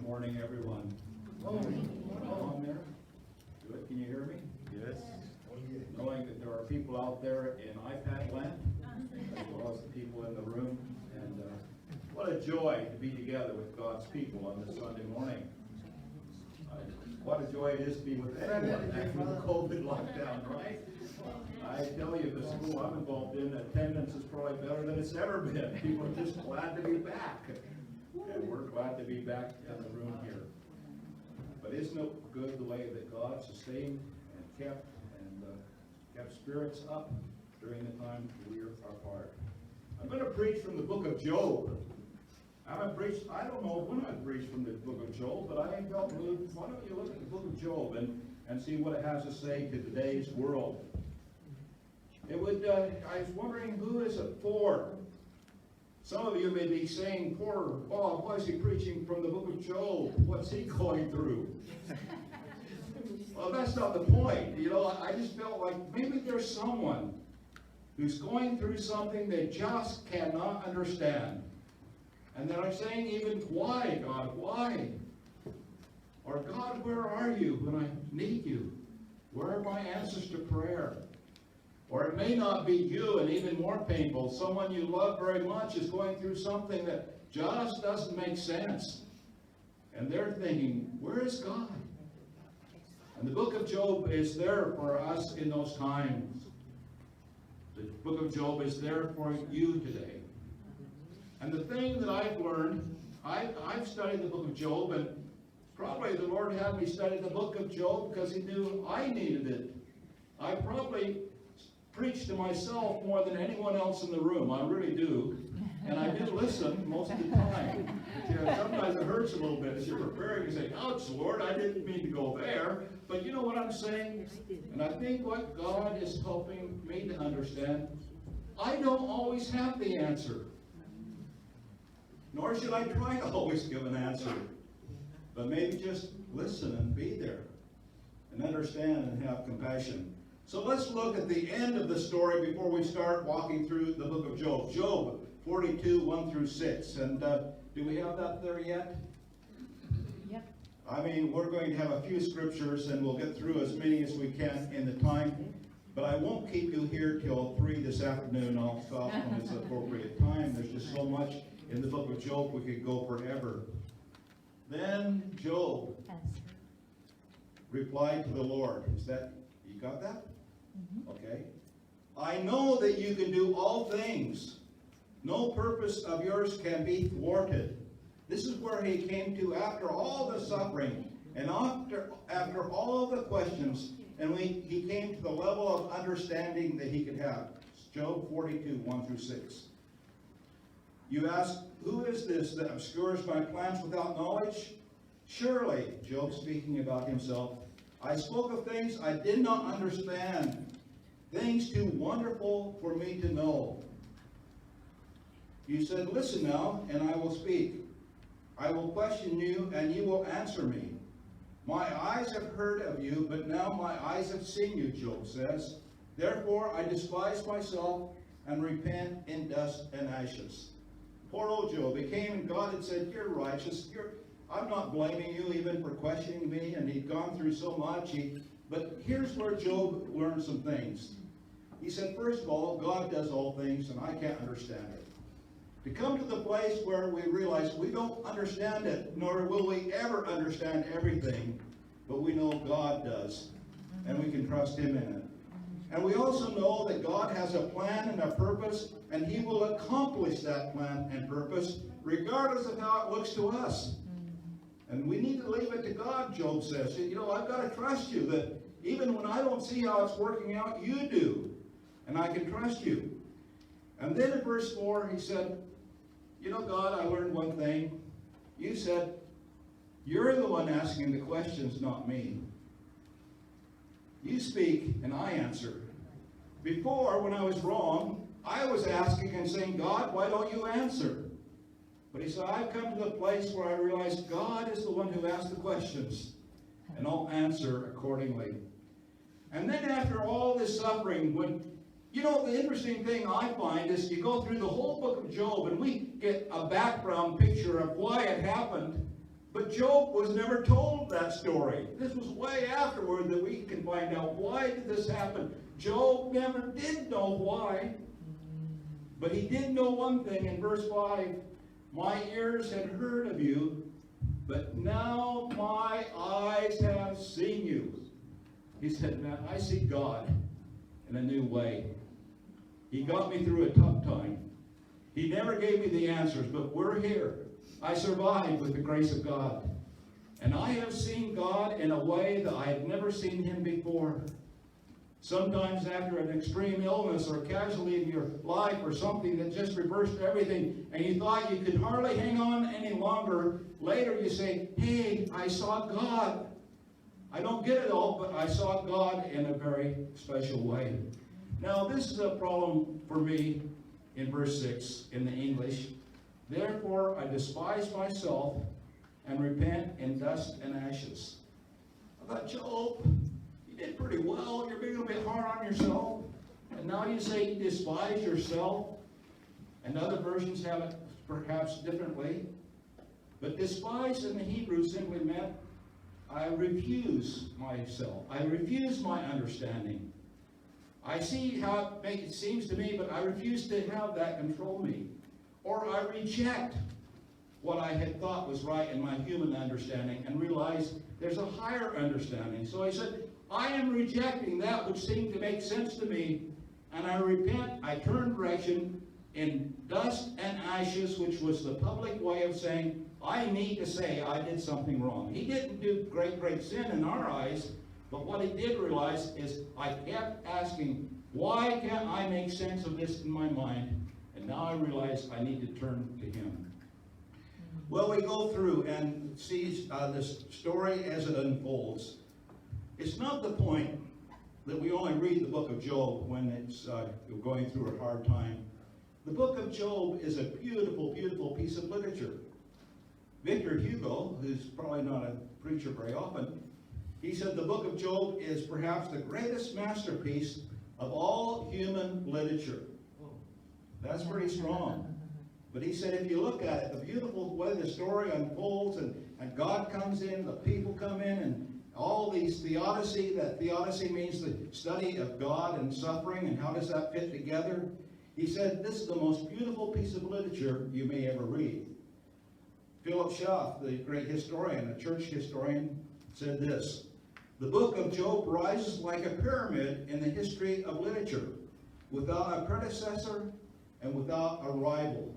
morning, everyone. Hello, I'm there. Good. Can you hear me? Yes. Knowing that there are people out there in iPad land, as well as the people in the room, and what a joy to be together with God's people on this Sunday morning. What a joy it is to be with everyone after the COVID lockdown, right? I tell you, the school I'm involved in, attendance is probably better than it's ever been. People are just glad to be back. And we're glad to be back in the room here. But isn't it good the way that God sustained and kept spirits up during the time we are apart? I'm going to preach from the book of Job. I don't know when I preached from the book of Job, but I felt moved. Why don't you look at the book of Job and see what it has to say to today's world? I was wondering, who is it for? Some of you may be saying, poor Bob, why is he preaching from the book of Job? What's he going through? Well, that's not the point. You know, I just felt like maybe there's someone who's going through something they just cannot understand. And they're saying even, why, God, why? Or, God, where are you when I need you? Where are my answers to prayer? Or it may not be you, and even more painful, someone you love very much is going through something that just doesn't make sense. And they're thinking, where is God? And the book of Job is there for us in those times. The book of Job is there for you today. And the thing that I've learned, I've studied the book of Job, and probably the Lord had me study the book of Job because he knew I needed it. I probably preach to myself more than anyone else in the room. I really do. And I do listen most of the time. Sometimes it hurts a little bit as you're preparing. You say, ouch, Lord, I didn't mean to go there. But you know what I'm saying? And I think what God is helping me to understand, I don't always have the answer. Nor should I try to always give an answer. But maybe just listen and be there. And understand and have compassion. So let's look at the end of the story before we start walking through the book of Job. Job 42, 1 through 6. And do we have that there yet? Yep. I mean, we're going to have a few scriptures and we'll get through as many as we can in the time. But I won't keep you here till 3 this afternoon. I'll stop when it's appropriate time. There's just so much in the book of Job we could go forever. Then Job replied to the Lord. You got that? Okay. I know that you can do all things. No purpose of yours can be thwarted. This is where he came to after all the suffering and after all the questions, and he came to the level of understanding that he could have. Job 42, 1 through 6. You ask, who is this that obscures my plans without knowledge? Surely, Job speaking about himself, I spoke of things I did not understand, things too wonderful for me to know. You said, listen now, and I will speak. I will question you, and you will answer me. My eyes have heard of you, but now my eyes have seen you, Job says. Therefore I despise myself and repent in dust and ashes. Poor old Job, he came and God had said, you're righteous. I'm not blaming you even for questioning me, and he'd gone through so much. But here's where Job learned some things. He said, first of all, God does all things, and I can't understand it. To come to the place where we realize we don't understand it, nor will we ever understand everything, but we know God does, and we can trust him in it. And we also know that God has a plan and a purpose, and he will accomplish that plan and purpose, regardless of how it looks to us. And we need to leave it to God, Job says. You know, I've got to trust you that even when I don't see how it's working out, you do. And I can trust you. And then in verse 4, he said, you know, God, I learned one thing. You said, you're the one asking the questions, not me. You speak and I answer. Before, when I was wrong, I was asking and saying, God, why don't you answer? But he said, I've come to the place where I realize God is the one who asks the questions, and I'll answer accordingly. And then after all this suffering, the interesting thing I find is you go through the whole book of Job, and we get a background picture of why it happened, But Job was never told that story. This was way afterward that we can find out why did this happen. Job never did know why. But he did know one thing in verse 5. My ears had heard of you, but now my eyes have seen you. He said, man, I see God in a new way. He got me through a tough time. He never gave me the answers, but we're here. I survived with the grace of God. And I have seen God in a way that I had never seen him before. Sometimes after an extreme illness or casualty in your life or something that just reversed everything and you thought you could hardly hang on any longer, later you say, hey, I saw God. I don't get it all, but I saw God in a very special way. Now, this is a problem for me in verse 6 in the English. Therefore, I despise myself and repent in dust and ashes. I thought, Job, you did pretty well. You're being a bit hard on yourself. And now you say you despise yourself. And other versions have it perhaps differently. But despise in the Hebrew simply meant I refuse myself. I refuse my understanding. I see how it seems to me, but I refuse to have that control me. Or I reject what I had thought was right in my human understanding and realize there's a higher understanding. So I said, I am rejecting that which seemed to make sense to me, and I repent, I turn direction in dust and ashes, which was the public way of saying, I need to say I did something wrong. He didn't do great sin in our eyes, but what he did realize is I kept asking, why can't I make sense of this in my mind? And now I realize I need to turn to him. Well, we go through and see this story as it unfolds. It's not the point that we only read the book of Job when it's going through a hard time. The book of Job is a beautiful, beautiful piece of literature. Victor Hugo, who's probably not a preacher very often, he said the book of Job is perhaps the greatest masterpiece of all human literature. That's pretty strong. But he said if you look at it, the beautiful way the story unfolds and God comes in, the people come in, and all these theodicy, that theodicy means the study of God and suffering and how does that fit together. He said this is the most beautiful piece of literature you may ever read. Philip Schaff, the great historian, a church historian, said this: the book of Job rises like a pyramid in the history of literature, without a predecessor and without a rival.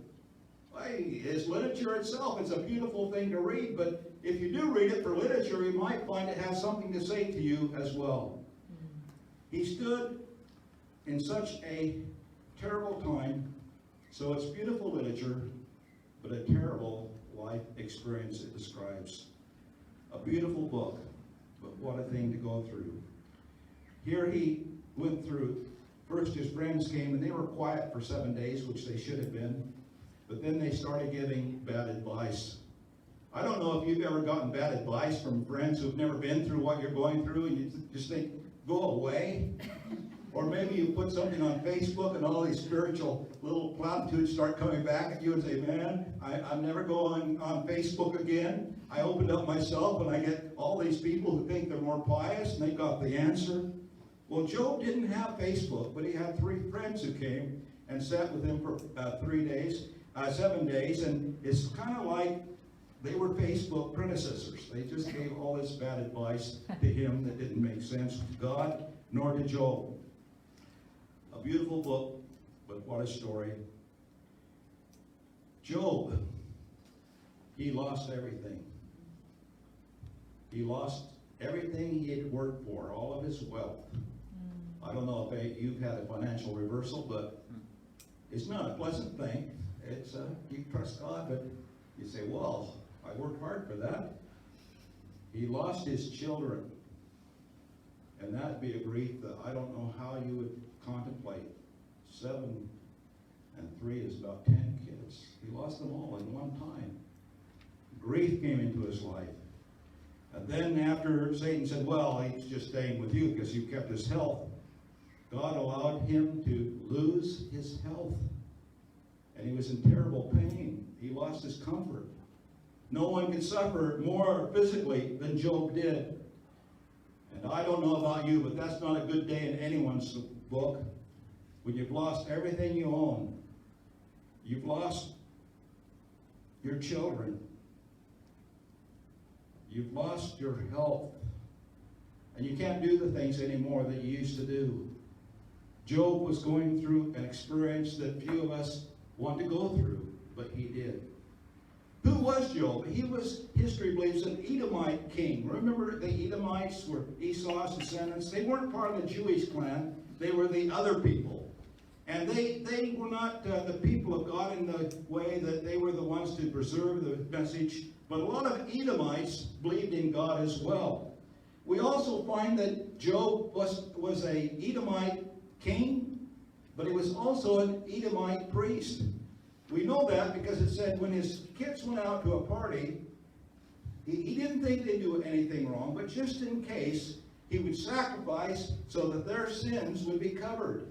It's literature itself. It's a beautiful thing to read, but if you do read it for literature, you might find it has something to say to you as well. He stood in such a terrible time, so it's beautiful literature, but a terrible life experience it describes. A beautiful book, but what a thing to go through. Here he went through. First his friends came and they were quiet for 7 days, which they should have been. But then they started giving bad advice. I don't know if you've ever gotten bad advice from friends who've never been through what you're going through and you just think, go away. Or maybe you put something on Facebook and all these spiritual little platitudes start coming back at you and say, man, I'm never going on Facebook again. I opened up myself and I get all these people who think they're more pious and they got the answer. Well, Job didn't have Facebook, but he had 3 friends who came and sat with him for 7 days, and it's kind of like they were Facebook predecessors. They just gave all this bad advice to him that didn't make sense to God nor to Job. A beautiful book, but what a story. Job, he lost everything. He lost everything he had worked for, all of his wealth. I don't know if you've had a financial reversal, but it's not a pleasant thing. It's you trust God, but you say, well, I worked hard for that. He lost his children. And that'd be a grief that I don't know how you would contemplate. 7 and 3 is about 10 kids. He lost them all in one time. Grief came into his life. And then after Satan said, well, he's just staying with you because you kept his health, God allowed him to lose his health. And he was in terrible pain. He lost his comfort. No one could suffer more physically than Job did. And I don't know about you, but that's not a good day in anyone's book. When you've lost everything you own, you've lost your children, you've lost your health, and you can't do the things anymore that you used to do. Job was going through an experience that few of us want to go through, but he did. Who was Job? He was, history believes, an Edomite king. Remember, the Edomites were Esau's descendants. They weren't part of the Jewish clan. They were the other people. And they were not the people of God in the way that they were the ones to preserve the message. But a lot of Edomites believed in God as well. We also find that Job was a Edomite king, but he was also an Edomite priest. We know that because it said when his kids went out to a party, he didn't think they'd do anything wrong, but just in case, he would sacrifice so that their sins would be covered.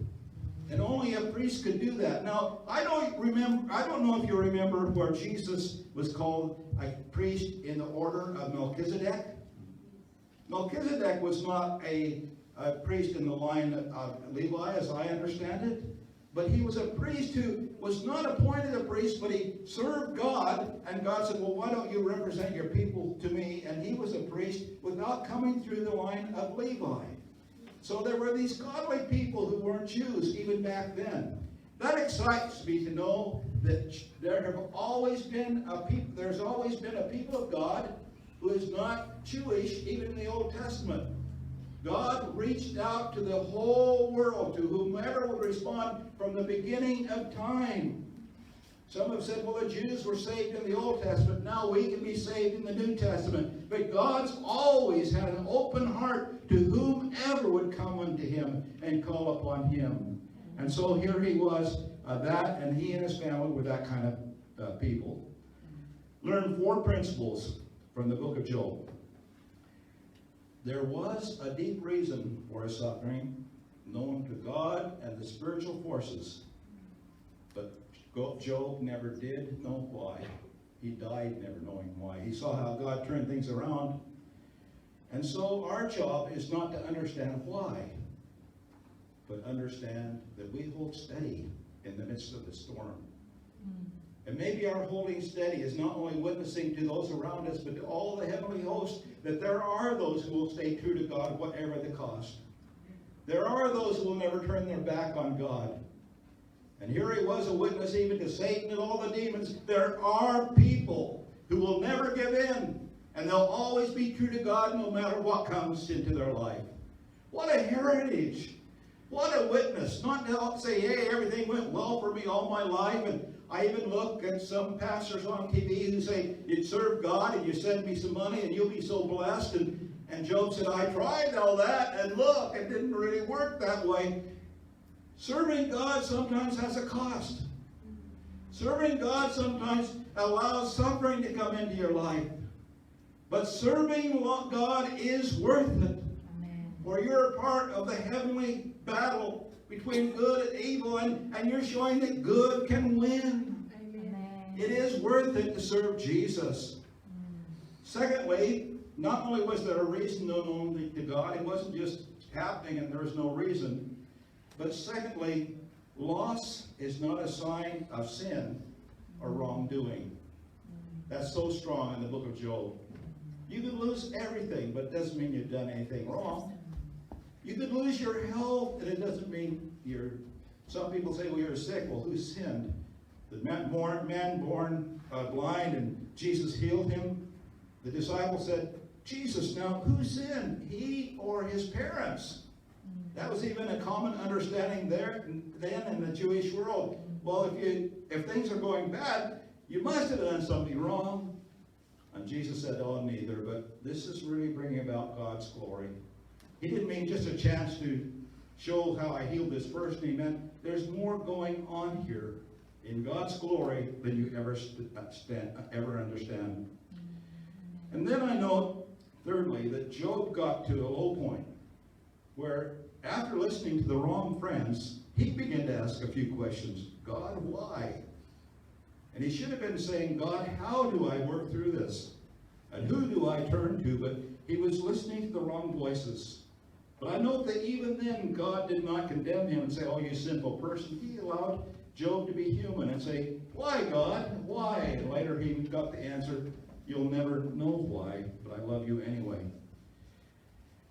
And only a priest could do that. Now, I don't know if you remember where Jesus was called a priest in the order of Melchizedek. Melchizedek was not a priest in the line of Levi, as I understand it. But he was a priest who was not appointed a priest, but he served God. And God said, well, why don't you represent your people to me? And he was a priest without coming through the line of Levi. So there were these godly people who weren't Jews even back then. That excites me to know that there's always been a people of God who is not Jewish, even in the Old Testament. God reached out to the whole world, to whomever would respond from the beginning of time. Some have said, well, the Jews were saved in the Old Testament. Now we can be saved in the New Testament. But God's always had an open heart to whomever would come unto him and call upon him. And so here he was, and he and his family were that kind of people. Learn 4 principles from the book of Job. There was a deep reason for his suffering, known to God and the spiritual forces. But Job never did know why. He died never knowing why. He saw how God turned things around. And so our job is not to understand why, but understand that we hold steady in the midst of the storm. And maybe our holding steady is not only witnessing to those around us, but to all the heavenly hosts, that there are those who will stay true to God, whatever the cost. There are those who will never turn their back on God. And here he was, a witness even to Satan and all the demons. There are people who will never give in, and they'll always be true to God no matter what comes into their life. What a heritage. What a witness. Not to say, hey, everything went well for me all my life. And I even look at some pastors on TV who say, you serve God and you send me some money and you'll be so blessed. And Job said, I tried all that, and look, it didn't really work that way. Serving God sometimes has a cost. Serving God sometimes allows suffering to come into your life. But serving God is worth it. Amen. For you're a part of the heavenly battle between good and evil, and you're showing that good can win. Amen. It is worth it to serve Jesus. Secondly, not only was there a reason known to God, it wasn't just happening and there was no reason. But secondly, loss is not a sign of sin or wrongdoing. That's so strong in the book of Job. You could lose everything, but it doesn't mean you've done anything wrong. You could lose your health, and it doesn't mean you're... Some people say, well, you're sick. Well, who sinned? The man born blind, and Jesus healed him. The disciples said, Jesus, now who sinned? He or his parents? That was even a common understanding there then in the Jewish world. Well, if things are going bad, you must have done something wrong. And Jesus said, oh, neither, but this is really bringing about God's glory. He didn't mean just a chance to show how I healed this person. He meant there's more going on here in God's glory than you ever understand. And then I note, thirdly, that Job got to a low point where after listening to the wrong friends, he began to ask a few questions. God, why? And he should have been saying, God, how do I work through this? And who do I turn to? But he was listening to the wrong voices. But I note that even then, God did not condemn him and say, oh, you sinful person. He allowed Job to be human and say, why, God? Why? And later he got the answer, you'll never know why, but I love you anyway.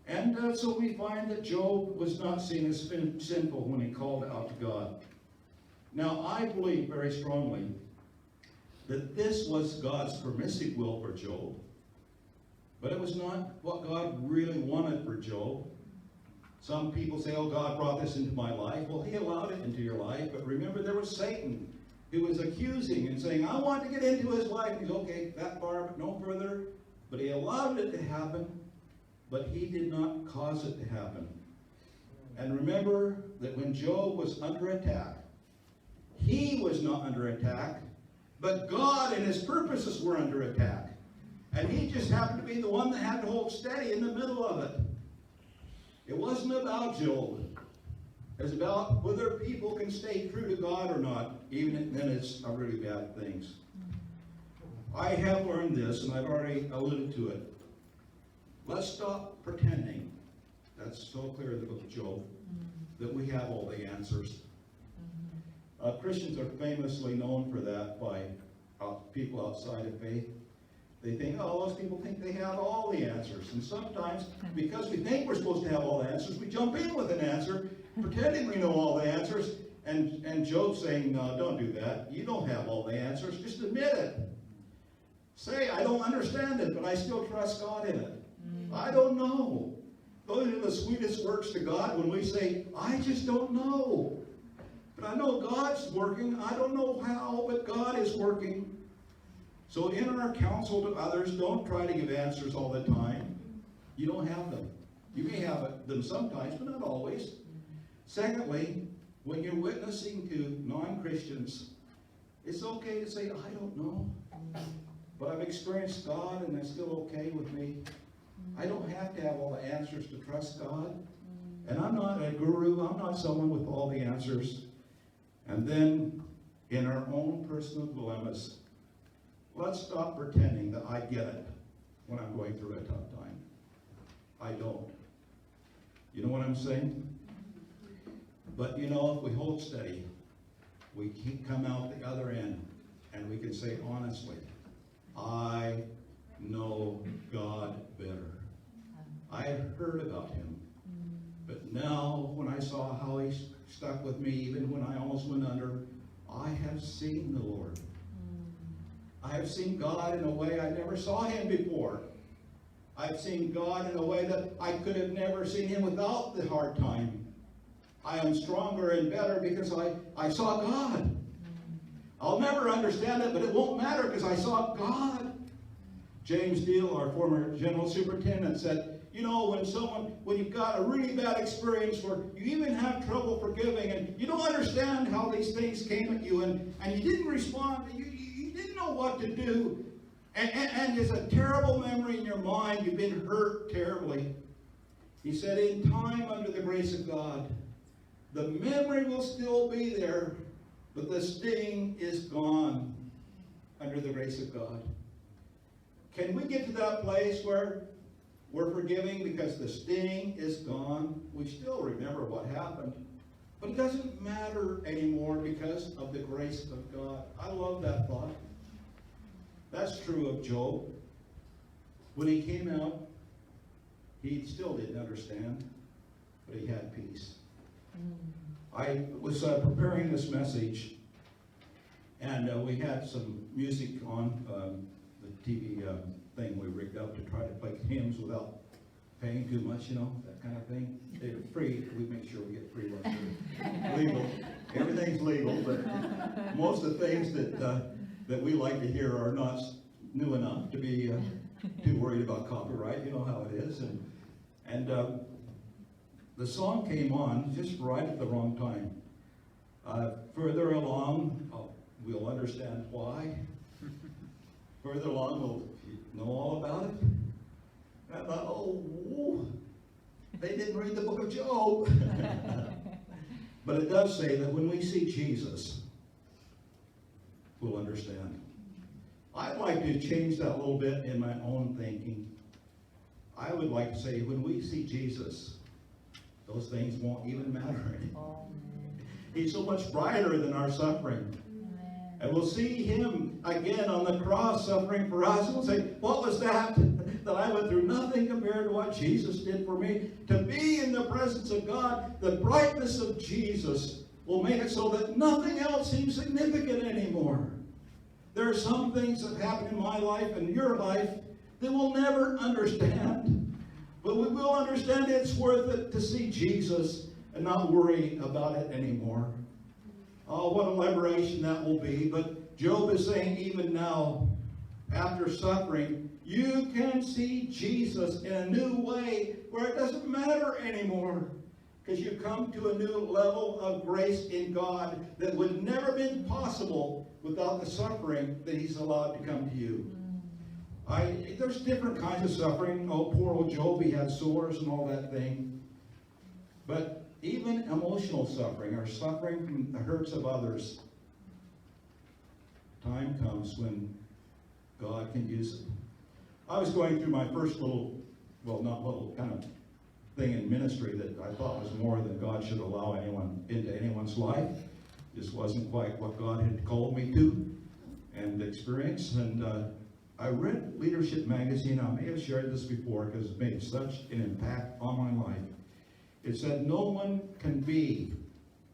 And so we find that Job was not seen as sinful when he called out to God. Now, I believe very strongly that this was God's permissive will for Job, but it was not what God really wanted for Job. Some people say, oh, God brought this into my life. Well, he allowed it into your life, but remember there was Satan who was accusing and saying, I want to get into his life. And he's okay, that far, but no further. But he allowed it to happen, but he did not cause it to happen. And remember that when Job was under attack, he was not under attack, but God and his purposes were under attack. And he just happened to be the one that had to hold steady in the middle of it. It wasn't about Job. It was about whether people can stay true to God or not, even then it's a really bad things. I have learned this, and I've already alluded to it. Let's stop pretending. That's so clear in the book of Job, that we have all the answers. Christians are famously known for that by people outside of faith. They think, oh, those people think they have all the answers. And sometimes, because we think we're supposed to have all the answers, we jump in with an answer, pretending we know all the answers. And Job's saying, no, don't do that. You don't have all the answers. Just admit it. Say, I don't understand it, but I still trust God in it. I don't know. Those are the sweetest words to God when we say, I just don't know. But I know God's working. I don't know how, but God is working. So in our counsel to others, don't try to give answers all the time. You don't have them. You may have them sometimes, but not always. Secondly, when you're witnessing to non-Christians, it's okay to say, I don't know. But I've experienced God and it's still okay with me. I don't have to have all the answers to trust God. And I'm not a guru. I'm not someone with all the answers. And then, in our own personal dilemmas, let's stop pretending that I get it when I'm going through a tough time. I don't. You know what I'm saying? But you know, if we hold steady, we can come out the other end and we can say honestly, I know God better. I had heard about him. But now, when I saw how he stuck with me, even when I almost went under, I have seen the Lord. I have seen God in a way I never saw him before. I've seen God in a way that I could have never seen him without the hard time. I am stronger and better because I saw God. I'll never understand it, but it won't matter because I saw God. James Deal, our former general superintendent, said, you know, when you've got a really bad experience where you even have trouble forgiving and you don't understand how these things came at you and you didn't respond, you didn't know what to do, and there's a terrible memory in your mind, you've been hurt terribly. He said, in time, under the grace of God, the memory will still be there, but the sting is gone under the grace of God. Can we get to that place where we're forgiving because the sting is gone? We still remember what happened, but it doesn't matter anymore because of the grace of God. I love that thought. That's true of Job. When he came out, he still didn't understand, but he had peace. I was preparing this message, and we had some music on the TV thing we rigged up to try to play hymns without paying too much, you know, that kind of thing. They're free. We make sure we get free ones. Legal. Everything's legal, but most of the things that we like to hear are not new enough to be too worried about copyright. You know how it is. And the song came on just right at the wrong time. Further along, we'll understand why. Further along, we'll know all about it. And I thought, oh, they didn't read the book of Job. But it does say that when we see Jesus, will understand. I'd like to change that a little bit in my own thinking. I would like to say, when we see Jesus, those things won't even matter anymore. He's so much brighter than our suffering. And we'll see him again on the cross suffering for us. And we'll say, what was that I went through? Nothing compared to what Jesus did for me. To be in the presence of God, the brightness of Jesus will make it so that nothing else seems significant anymore. There are some things that happen in my life and your life that we'll never understand. But we will understand it's worth it to see Jesus and not worry about it anymore. Oh, what a liberation that will be. But Job is saying even now, after suffering, you can see Jesus in a new way where it doesn't matter anymore. Because you come to a new level of grace in God that would never have been possible without the suffering that he's allowed to come to you. There's different kinds of suffering. Oh, poor old Job, he had sores and all that thing. But even emotional suffering, or suffering from the hurts of others, time comes when God can use it. I was going through my first little, well, not little, kind of thing in ministry that I thought was more than God should allow anyone into anyone's life. Just wasn't quite what God had called me to and experience. And I read Leadership Magazine. I may have shared this before because it made such an impact on my life. It said no one can be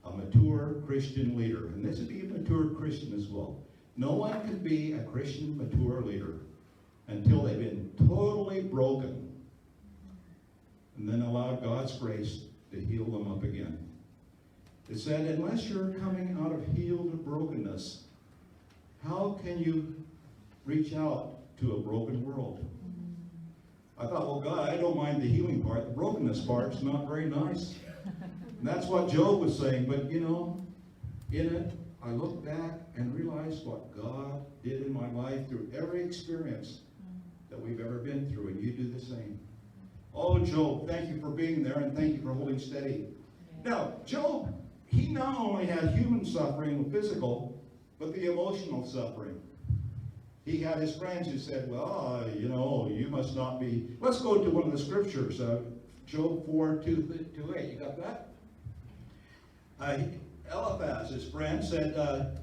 a mature Christian leader. And this would be a mature Christian as well. No one can be a Christian mature leader until they've been totally broken and then allow God's grace to heal them up again. It said, unless you're coming out of healed brokenness, how can you reach out to a broken world? I thought, well, God, I don't mind the healing part. The brokenness part's not very nice. And that's what Job was saying. But, you know, in it, I look back and realize what God did in my life through every experience that we've ever been through. And you do the same. Oh, Job, thank you for being there, and thank you for holding steady. Now, Job, he not only had human suffering, physical, but the emotional suffering. He had his friends who said, well, you know, you must not be. Let's go to one of the scriptures, Job 4:2-8. You got that? Eliphaz, his friend, said,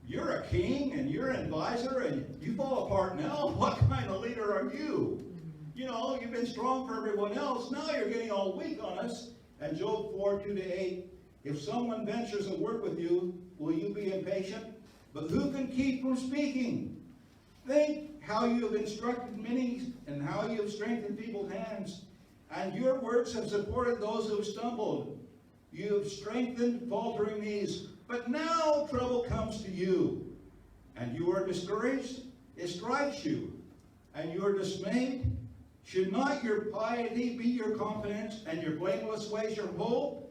you're a king and you're an advisor and you fall apart now? What kind of leader are you? You know, you've been strong for everyone else. Now you're getting all weak on us. And Job 4:2-8, if someone ventures to work with you, will you be impatient? But who can keep from speaking? Think how you have instructed many and how you have strengthened feeble hands. And your words have supported those who have stumbled. You have strengthened faltering knees. But now trouble comes to you. And you are discouraged. It strikes you. And you are dismayed. Should not your piety be your confidence and your blameless ways your hope?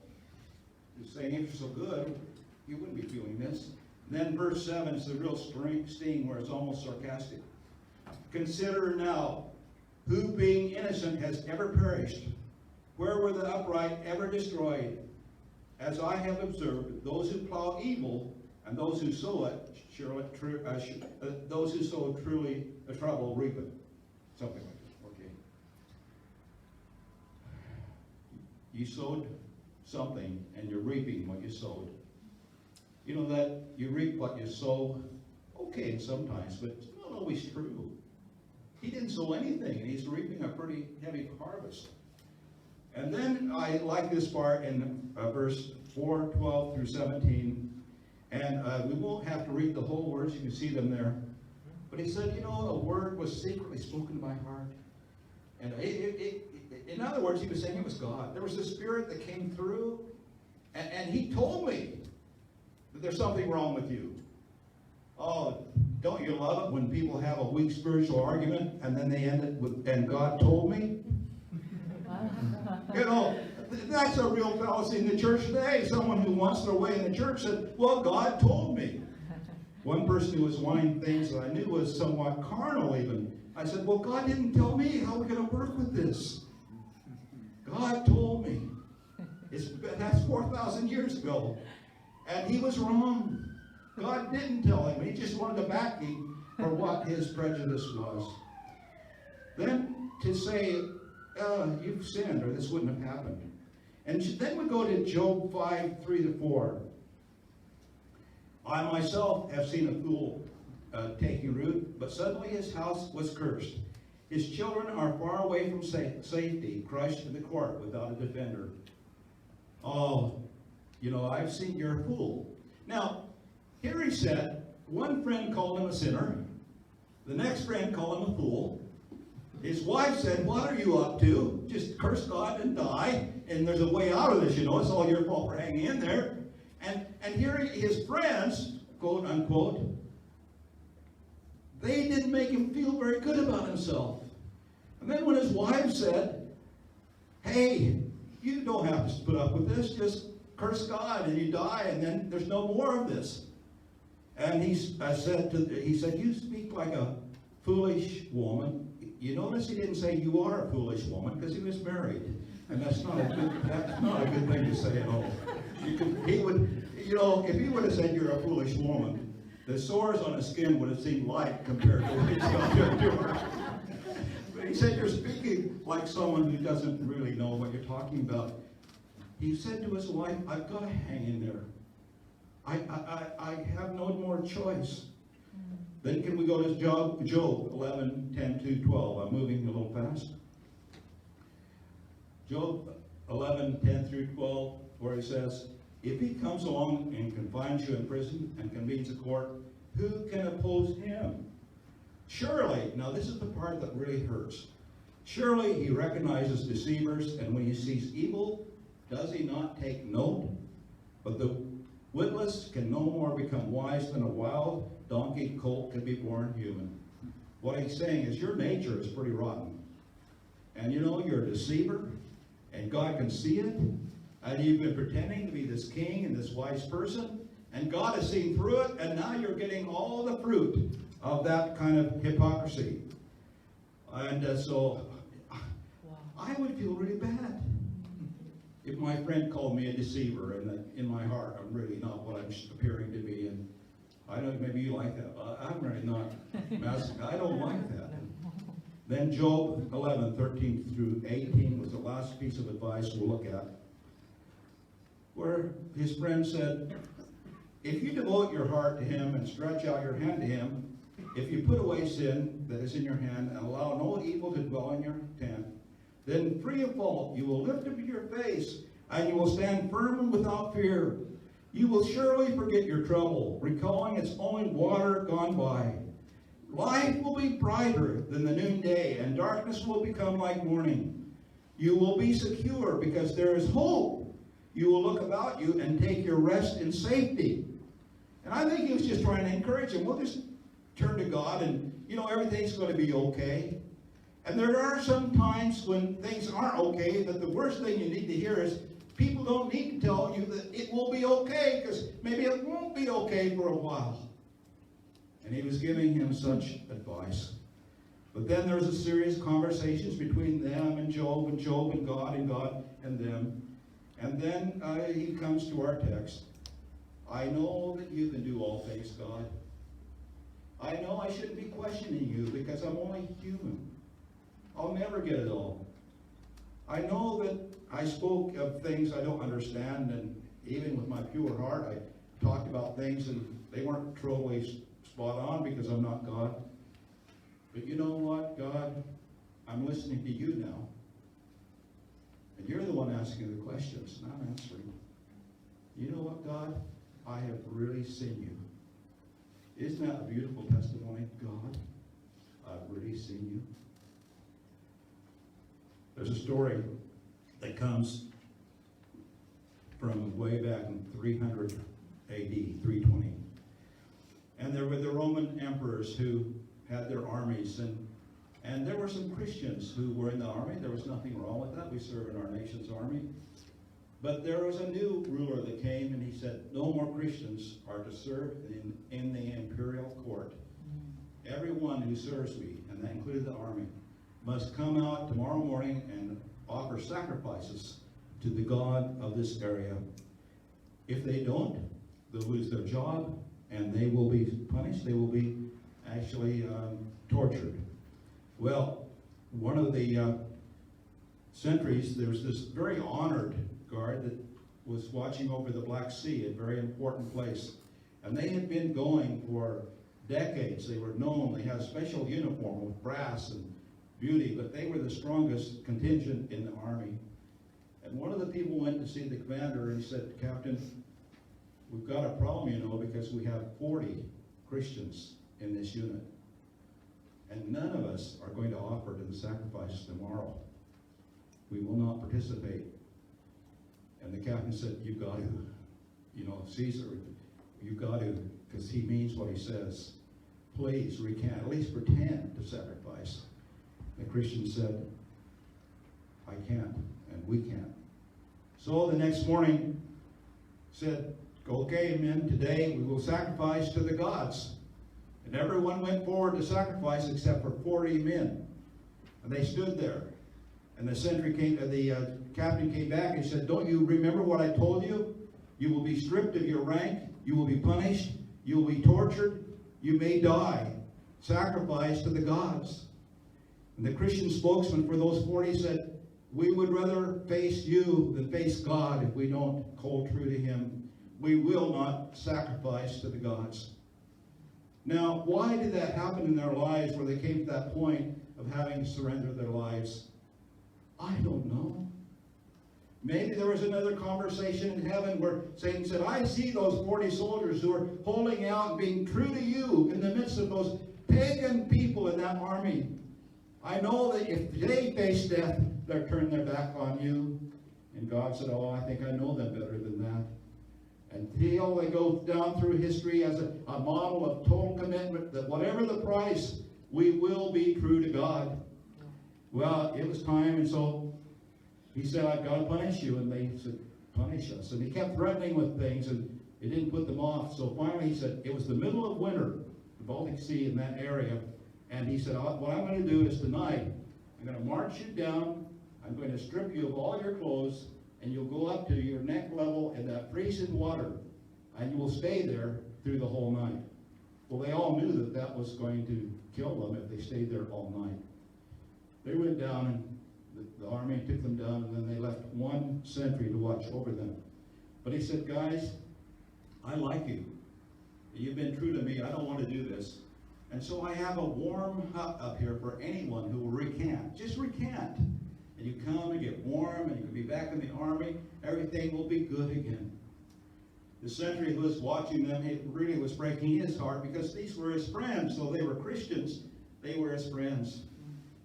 You're saying if you're so good, you wouldn't be feeling this. And then verse 7 is the real sting where it's almost sarcastic. Consider now, who being innocent has ever perished? Where were the upright ever destroyed? As I have observed, those who plow evil and those who sow it, those who sow truly the trouble reap it. Something like that. Okay. You sowed something and you're reaping what you sowed. You know that you reap what you sow. Okay, sometimes, but it's not always true. He didn't sow anything, and he's reaping a pretty heavy harvest. And then I like this part in verse 4:12-17. And we won't have to read the whole words. You can see them there. But he said, you know, a word was secretly spoken in my heart. And in other words, he was saying it was God. There was a spirit that came through, and he told me that there's something wrong with you. Oh, don't you love it when people have a weak spiritual argument and then they end it with, and God told me? You know, that's a real fallacy in the church today. Someone who wants their way in the church said, well, God told me. One person who was wanting things that I knew was somewhat carnal even. I said, well, God didn't tell me how we're going to work with this. God told me. That's 4,000 years ago. And he was wrong. God didn't tell him. He just wanted to back him for what his prejudice was. Then to say, you've sinned, or this wouldn't have happened. And then we go to Job 5, 3-4. I myself have seen a fool taking root, but suddenly his house was cursed. His children are far away from safety, crushed in the court without a defender. Oh, I've seen you're a fool. Now, here he said, one friend called him a sinner. The next friend called him a fool. His wife said, what are you up to? Just curse God and die. And there's a way out of this, it's all your fault for hanging in there. And here his friends, quote unquote, they didn't make him feel very good about himself. And then when his wife said, hey, you don't have to put up with this, just curse God and you die, and then there's no more of this. And he said, you speak like a foolish woman. You notice he didn't say you are a foolish woman, because he was married. And that's not a good thing to say at all. If he would have said you're a foolish woman, the sores on his skin would have seemed light compared to what he's got there to her. But he said you're speaking like someone who doesn't really know what you're talking about. He said to his wife, I've got to hang in there. I have no more choice. Then can we go to Job 11, 10-12. I'm moving a little fast. Job 11, 10-12, where he says, if he comes along and confines you in prison and convenes a court, who can oppose him? Surely, now this is the part that really hurts. Surely he recognizes deceivers, and when he sees evil, does he not take note? But the witless can no more become wise than a wild donkey colt can be born human. What he's saying is your nature is pretty rotten. And you're a deceiver, and God can see it, and you've been pretending to be this king and this wise person, and God has seen through it, and now you're getting all the fruit of that kind of hypocrisy. And so I would feel really bad if my friend called me a deceiver, and that in my heart I'm really not what I'm appearing to be. And I don't, maybe you like that. I'm really not. I don't like that. Then Job 11, 13-18 was the last piece of advice we'll look at, where his friend said, if you devote your heart to him and stretch out your hand to him, if you put away sin that is in your hand and allow no evil to dwell in your tent, then free of fault you will lift up your face and you will stand firm and without fear. You will surely forget your trouble, recalling its own water gone by. Life will be brighter than the noonday, and darkness will become like morning. You will be secure because there is hope. You will look about you and take your rest in safety. And I think he was just trying to encourage him. We'll just turn to God and, everything's going to be okay. And there are some times when things aren't okay, that the worst thing you need to hear is people don't need to tell you that it will be okay, because maybe it won't be okay for a while. And he was giving him such advice. But then there's a serious conversations between them and Job and God and them. And then he comes to our text. I know that you can do all things, God. I know I shouldn't be questioning you because I'm only human. I'll never get it all. I know that I spoke of things I don't understand, and even with my pure heart, I talked about things and they weren't totally spot on because I'm not God. But you know what, God? I'm listening to you now. And you're the one asking the questions, and I'm answering. You know what, God? I have really seen you. Isn't that a beautiful testimony? God, I've really seen you. There's a story that comes from way back in 300 AD, 320. And there were the Roman emperors who had their armies, and there were some Christians who were in the army. There was nothing wrong with that. We serve in our nation's army. But there was a new ruler that came, and he said, no more Christians are to serve in the imperial court. Everyone who serves me, and that included the army, must come out tomorrow morning and offer sacrifices to the God of this area. If they don't, they'll lose their job, and they will be punished. They will be actually tortured. Well, one of the sentries, there was this very honored guard that was watching over the Black Sea, a very important place. And they had been going for decades. They were known. They had a special uniform with brass and beauty, but they were the strongest contingent in the army. And one of the people went to see the commander and he said, "Captain, we've got a problem, you know, because we have 40 Christians in this unit. And none of us are going to offer to the sacrifice tomorrow. We will not participate." And the captain said, "You've got to, you know, Caesar, you've got to, because he means what he says. Please recant, at least pretend to sacrifice." The Christian said, "I can't, and we can't." So the next morning said, "Okay, men, today we will sacrifice to the gods." And everyone went forward to sacrifice except for 40 men. And they stood there. And the captain came back and said, "Don't you remember what I told you? You will be stripped of your rank. You will be punished. You will be tortured. You may die. Sacrifice to the gods." And the Christian spokesman for those 40 said, "We would rather face you than face God if we don't hold true to him. We will not sacrifice to the gods." Now, why did that happen in their lives where they came to that point of having to surrender their lives? I don't know. Maybe there was another conversation in heaven where Satan said, "I see those 40 soldiers who are holding out and being true to you in the midst of those pagan people in that army. I know that if they face death, they'll turn their back on you." And God said, "Oh, I think I know them better than that." Until they go down through history as a model of total commitment, that whatever the price, we will be true to God. Well, it was time, and so he said, "I've got to punish you." And they said, "Punish us." And he kept threatening with things, and it didn't put them off. So finally he said, it was the middle of winter, the Baltic Sea in that area, and he said, "What I'm going to do is tonight, I'm going to march you down, I'm going to strip you of all your clothes, and you'll go up to your neck level in that freezing water, and you will stay there through the whole night." Well, they all knew that that was going to kill them if they stayed there all night. They went down, and the army took them down, and then they left one sentry to watch over them. But he said, "Guys, I like you. You've been true to me. I don't want to do this. And so I have a warm hut up here for anyone who will recant. Just recant. And you come and get warm, and you can be back in the army. Everything will be good again." The sentry who was watching them, it really was breaking his heart because these were his friends. Though they were Christians, they were his friends.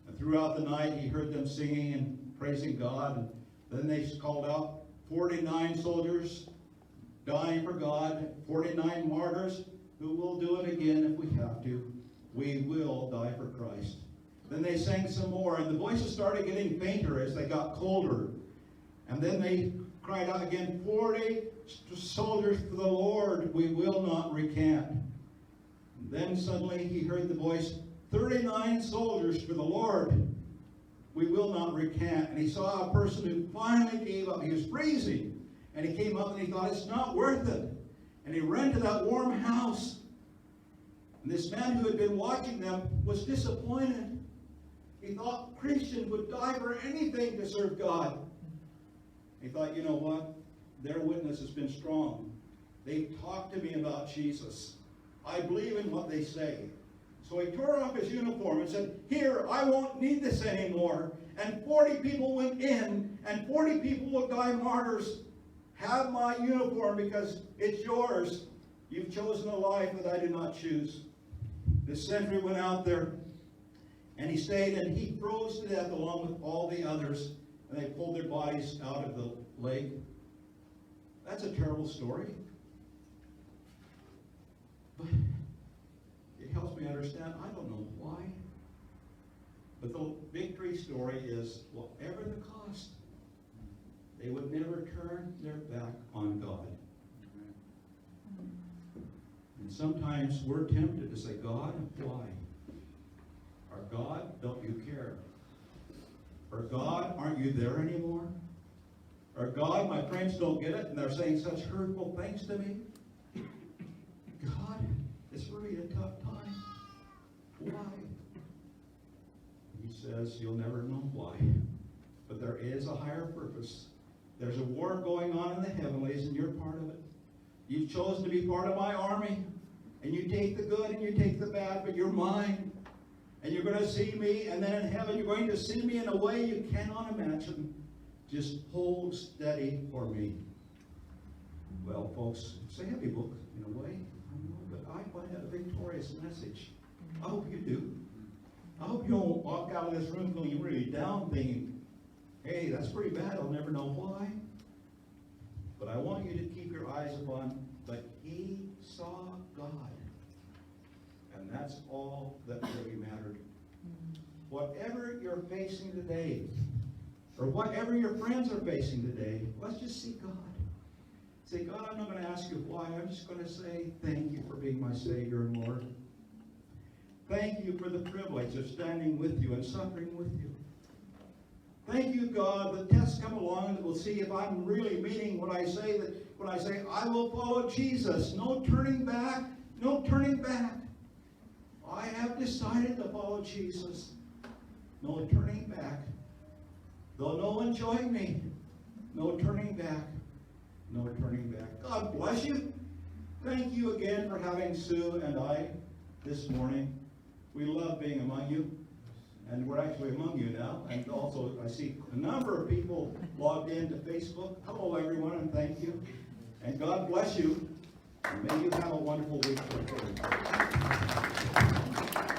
And throughout the night, he heard them singing and praising God. And then they called out 49 soldiers dying for God, 49 martyrs who will do it again if we have to. We will die for Christ. Then they sang some more, and the voices started getting fainter as they got colder. And then they cried out again, 40 soldiers for the Lord, we will not recant. And then suddenly he heard the voice, 39 soldiers for the Lord, we will not recant. And he saw a person who finally gave up. He was freezing. And he came up and he thought, it's not worth it. And he ran to that warm house. And this man who had been watching them was disappointed. He thought Christians would die for anything to serve God. He thought, you know what? Their witness has been strong. They've talked to me about Jesus. I believe in what they say. So he tore off his uniform and said, here, I won't need this anymore. And 40 people went in, and 40 people will die martyrs. Have my uniform because it's yours. You've chosen a life that I did not choose. The sentry went out there, and he stayed, and he froze to death along with all the others, and they pulled their bodies out of the lake. That's a terrible story. But it helps me understand, I don't know why. But the victory story is, whatever the cost, they would never turn their back on God. And sometimes we're tempted to say, God, why? Or God, don't you care? Or God, aren't you there anymore? Or God, my friends don't get it, and they're saying such hurtful things to me. God, it's really a tough time. Why? He says, you'll never know why. But there is a higher purpose. There's a war going on in the heavenlies, and you're part of it. You've chosen to be part of my army. And you take the good and you take the bad, but you're mine. And you're going to see me, and then in heaven you're going to see me in a way you cannot imagine. Just hold steady for me. Well, folks, it's a heavy book in a way, I know, but I find it a victorious message. I hope you do. I hope you don't walk out of this room feeling really down, thinking, hey, that's pretty bad, I'll never know why. But I want you to keep your eyes upon, but he saw God. And that's all that really mattered. Whatever you're facing today, or whatever your friends are facing today, let's just see God. Say, God, I'm not going to ask you why. I'm just going to say thank you for being my Savior and Lord. Thank you for the privilege of standing with you and suffering with you. Thank you, God, the tests come along that will see if I'm really meaning what I say, that when I say, I will follow Jesus. No turning back, no turning back. I have decided to follow Jesus. No turning back. Though no one join me, no turning back. No turning back. God bless you. Thank you again for having Sue and I this morning. We love being among you. And we're actually among you now. And also, I see a number of people logged into Facebook. Hello, everyone, and thank you. And God bless you. And may you have a wonderful week.